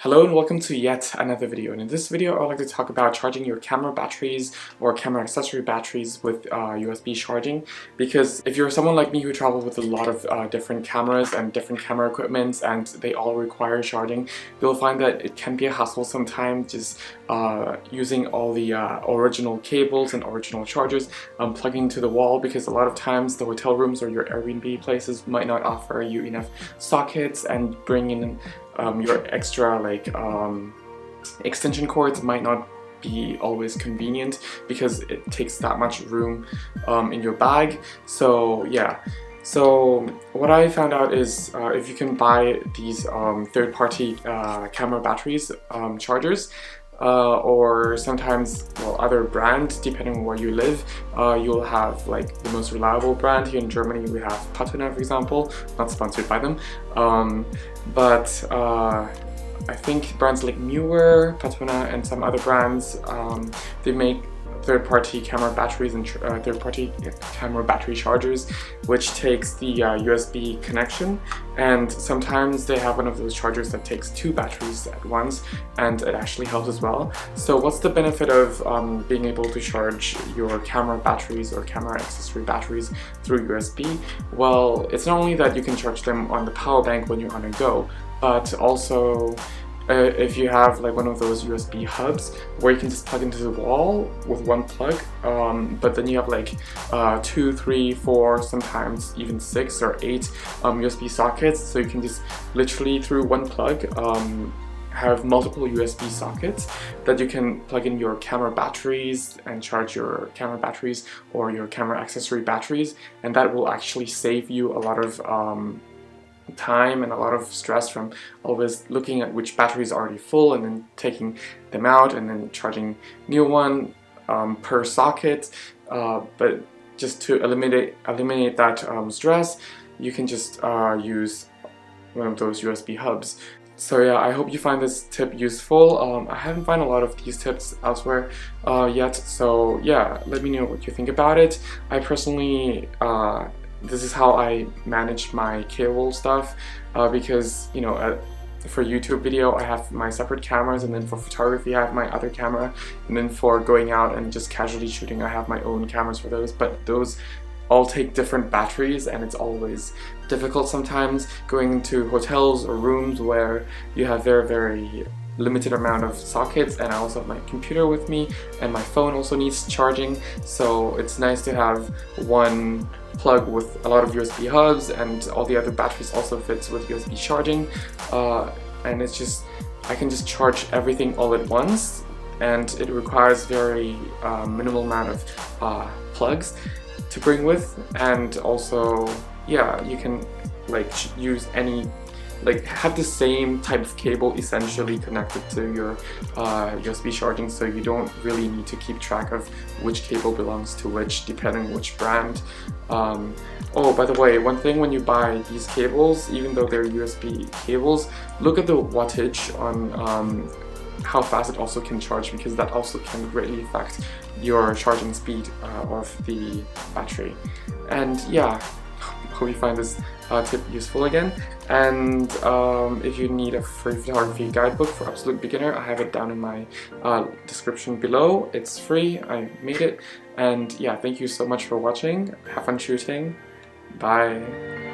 Hello and welcome to yet another video, and in this video I'd like to talk about charging your camera batteries or camera accessory batteries with USB charging, because if you're someone like me who travels with a lot of different cameras and different camera equipments and they all require charging, you'll find that it can be a hassle sometimes just using all the original cables and original chargers plugging to the wall, because a lot of times the hotel rooms or your Airbnb places might not offer you enough sockets, and bringing in your extra extension cords might not be always convenient because it takes that much room in your bag. So yeah, so what I found out is if you can buy these third-party camera batteries chargers, or sometimes, well, other brands depending on where you live, you'll have like the most reliable brand. Here in Germany we have Patuna, for example, not sponsored by them, but I think brands like Newer, Patuna, and some other brands, they make third-party camera batteries and third-party camera battery chargers, which takes the USB connection, and sometimes they have one of those chargers that takes two batteries at once, and it actually helps as well. So what's the benefit of being able to charge your camera batteries or camera accessory batteries through USB? Well, it's not only that you can charge them on the power bank when you're on a go, but also if you have like one of those USB hubs where you can just plug into the wall with one plug, but then you have like 2, 3, 4, sometimes even 6 or 8 USB sockets, so you can just literally through one plug have multiple USB sockets that you can plug in your camera batteries and charge your camera batteries or your camera accessory batteries, and that will actually save you a lot of time and a lot of stress from always looking at which battery is already full and then taking them out and then charging new one per socket. But just to eliminate that stress, you can just use one of those USB hubs. So yeah, I hope you find this tip useful. I haven't found a lot of these tips elsewhere yet, so yeah, let me know what you think about it. I personally this is how I manage my cable stuff, because, you know, for YouTube video I have my separate cameras, and then for photography I have my other camera, and then for going out and just casually shooting I have my own cameras for those, but those all take different batteries, and it's always difficult sometimes going into hotels or rooms where you have very limited amount of sockets, and I also have my computer with me and my phone also needs charging, so it's nice to have one plug with a lot of USB hubs, and all the other batteries also fits with USB charging, and it's just, I can just charge everything all at once, and it requires very minimal amount of plugs to bring with, and also yeah, you can like use any, like have the same type of cable essentially connected to your USB charging, so you don't really need to keep track of which cable belongs to which depending on which brand. Oh, by the way, one thing when you buy these cables, even though they're USB cables, look at the wattage on how fast it also can charge, because that also can greatly affect your charging speed of the battery. And yeah, hope you find this tip useful again, and if you need a free photography guidebook for absolute beginner, I have it down in my description below. It's free, I made it, and yeah, thank you so much for watching. Have fun shooting. Bye.